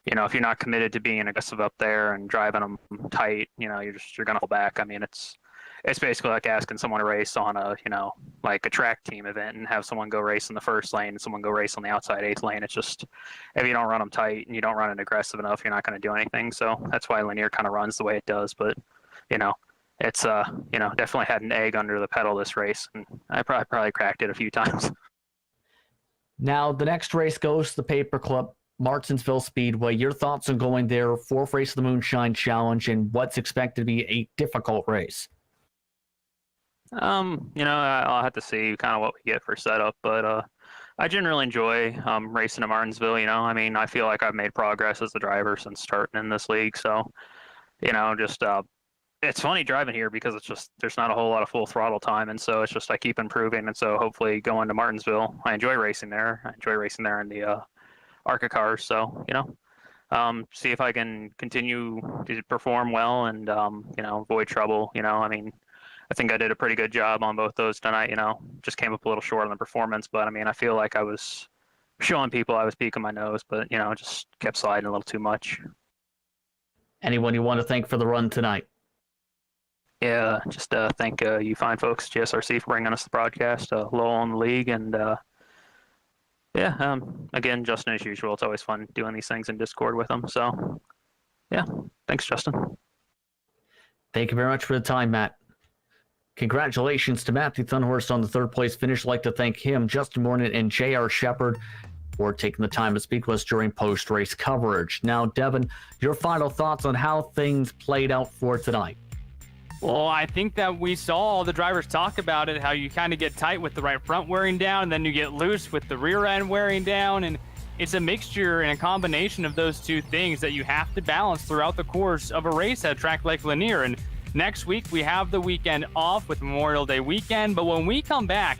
S6: if you're not committed to being aggressive up there and driving them tight, you're gonna hold back. I mean, it's basically like asking someone to race on a like a track team event and have someone go race in the first lane and someone go race on the outside 8th lane. It's just, if you don't run them tight and you don't run it aggressive enough, you're not going to do anything. So that's why Lanier kind of runs the way it does. But it's definitely had an egg under the pedal this race, and I probably cracked it a few times.
S1: Now the next race goes to the Paperclip Martinsville Speedway. Your thoughts on going there, 4th race of the Moonshine Challenge, and what's expected to be a difficult race?
S6: I'll have to see kind of what we get for setup, but I generally enjoy racing at Martinsville. I mean, I feel like I've made progress as a driver since starting in this league. So, it's funny driving here because it's just there's not a whole lot of full throttle time, and so it's just I keep improving, and so hopefully going to Martinsville, I enjoy racing there. I enjoy racing there in the ARCA cars. So, see if I can continue to perform well and avoid trouble. I mean, I think I did a pretty good job on both those tonight, just came up a little short on the performance, but I mean, I feel like I was showing people I was peeking my nose, but, just kept sliding a little too much.
S1: Anyone you want to thank for the run tonight?
S6: Yeah, just thank you fine folks, GSRC, for bringing us the broadcast, Lowell on the league, and again, Justin, as usual, it's always fun doing these things in Discord with them, so yeah, thanks, Justin.
S1: Thank you very much for the time, Matt. Congratulations to Matthew Thunhorse on the 3rd place finish. I'd like to thank him, Justin Morton, and J.R. Shepard for taking the time to speak with us during post-race coverage. Now, Devin, your final thoughts on how things played out for tonight?
S3: Well, I think that we saw all the drivers talk about it, how you kind of get tight with the right front wearing down, and then you get loose with the rear end wearing down, and it's a mixture and a combination of those two things that you have to balance throughout the course of a race at a track like Lanier. And next week, we have the weekend off with Memorial Day weekend, but when we come back,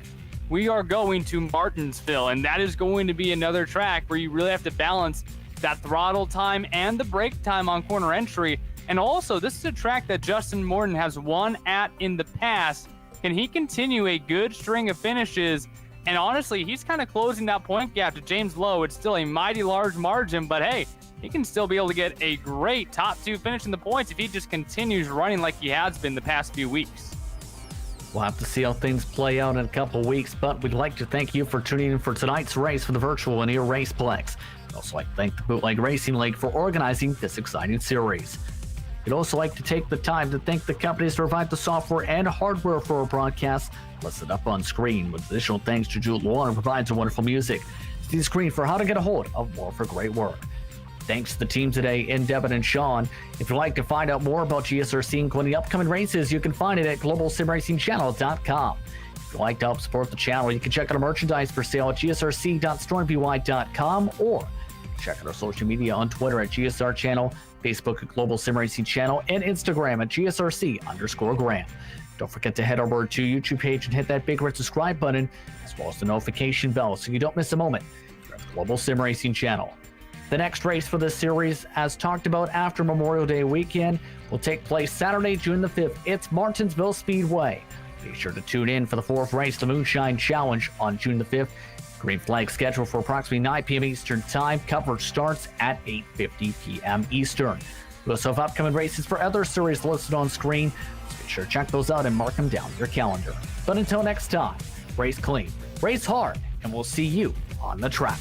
S3: we are going to Martinsville, and that is going to be another track where you really have to balance that throttle time and the brake time on corner entry. And also, this is a track that Justin Morton has won at in the past. Can he continue a good string of finishes? And honestly, he's kind of closing that point gap to James Lowe. It's still a mighty large margin, but hey, he can still be able to get a great top 2 finish in the points if he just continues running like he has been the past few weeks.
S1: We'll have to see how things play out in a couple of weeks, but we'd like to thank you for tuning in for tonight's race for the virtual Lanier Raceplex. We'd also like to thank the Bootleg Racing League for organizing this exciting series. We'd also like to take the time to thank the companies that provide the software and hardware for our broadcast, listed up on screen, with additional thanks to Jude Law, who provides the wonderful music. See the screen for how to get a hold of more of her great work. Thanks to the team today in Devin and Sean. If you'd like to find out more about GSRC, including upcoming races, you can find it at globalsimracingchannel.com. If you'd like to help support the channel, you can check out our merchandise for sale at gsrc.stormby.com or check out our social media on Twitter at GSR Channel, Facebook at Global SimRacing Channel, and Instagram at GSRC_Graham. Don't forget to head over to YouTube page and hit that big red subscribe button, as well as the notification bell so you don't miss a moment here at the Global SimRacing Channel. The next race for this series, as talked about after Memorial Day weekend, will take place Saturday, June the 5th. It's Martinsville Speedway. Be sure to tune in for the 4th race, the Moonshine Challenge, on June the 5th. Green flag scheduled for approximately 9 p.m. Eastern Time. Coverage starts at 8:50 p.m. Eastern. We also have upcoming races for other series listed on screen, so be sure to check those out and mark them down your calendar. But until next time, race clean, race hard, and we'll see you on the track.